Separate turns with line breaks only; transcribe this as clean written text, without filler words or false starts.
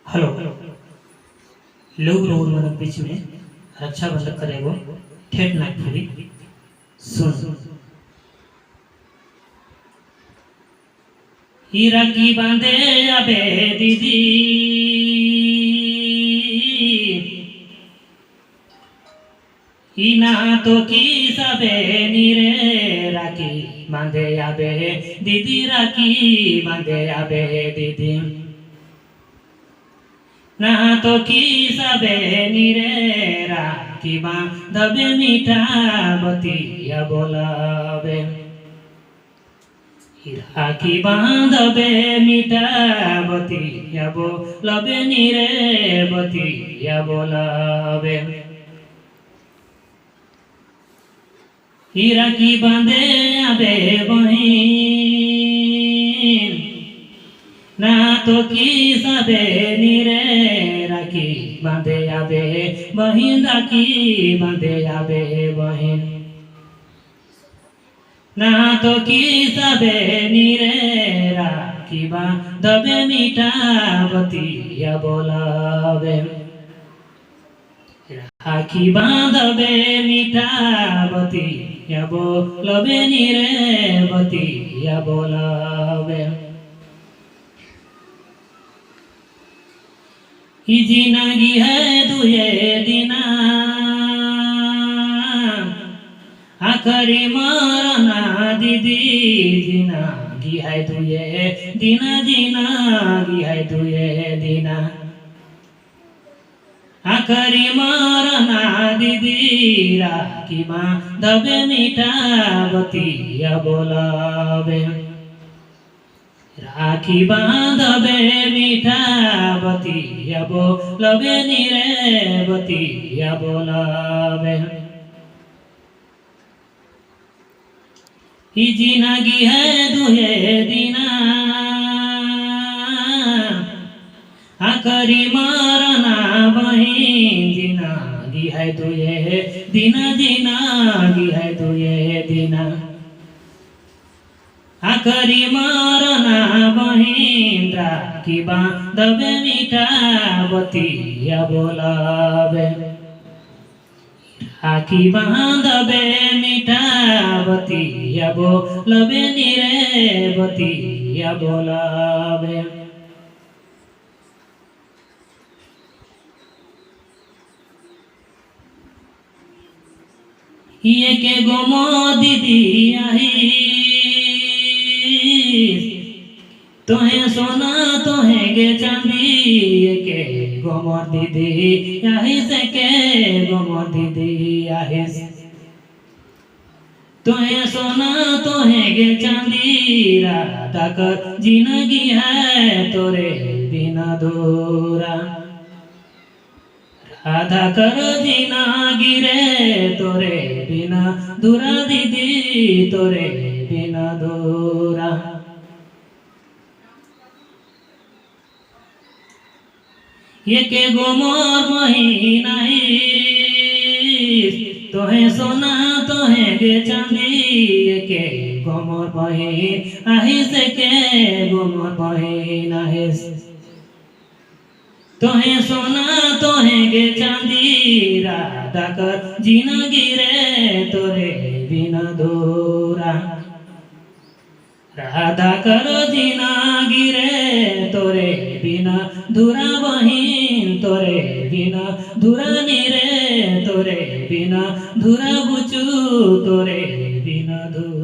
Hello. लोग road मन बीच में रक्षाबंधन करेगो ठेठ नागपुरी सुन। हीरा की बांधे अबे दीदी इना तो की सबे नीरे राखी बांधे अबे दीदी राखी बांधे अबे दीदी ना तो की सबे नीरे राखी बांधबे मीठा बतिया बोलाबे राखी बांधबे मीठा बतिया बोलाबे नीरे बतिया बोलाबे राखी बांधे अबे बहिन ना तो की सबे नीरे राखी बांधे आबे बहिन राखी बांधे आबे बहिन ना तो की सबे नीरे राखी बांधबे मीठा बतिया बोलाबे राखी बांधबे मीठा बतिया बोलाबे नीरे बतिया बोलाबे जिंदगी है दुए दिना आखरी मरना दीदी जिंदगी है दुए दिना जिंदगी है दुए दिना आखरी मरना दीदी राखी बांधबे मीठा बतिया बोलाबे राखी बांधबे मीठा बतिया बोलाबे नीरे बतिया बोलाबे जिंदगी है दुहे दिना आखरी मरना बहिन जिंदगी है दुए दिना जिंदगी है दुए दिना आखरी मरना बहिन राखी बांधबे मीठा बतिया बोलाबे राखी बांधबे मीठा बतिया बोलाबे नीरे बतिया बोलाबे ये के गोमो दीदी आई तोहे सोना तोहे गे चांदी के गोमर दीदी आहिस के गोमर दीदी आहिस तोहे सोना तोहे गे चांदी राधा कर जिंदगी है तोरे बिना दूरा राधा कर जिंदगी रे तोरे बिना दूरा दीदी तोरे बिना दूरा ये के गोमर महीना तोहे सोना तोहे गे चांदी ये के गोमर महीन आहिस के गोमर महीन आहिस तोहे सोना तोहे गे चांदी राधा कर जिंदगी रे तोरे बिना दूरा राधा कर जिंदगी रे तोरे बिना दूरा बहिन तोरे बिना दूरा नीरे तोरे बिना दूरा बुचू तोरे बिना दूरा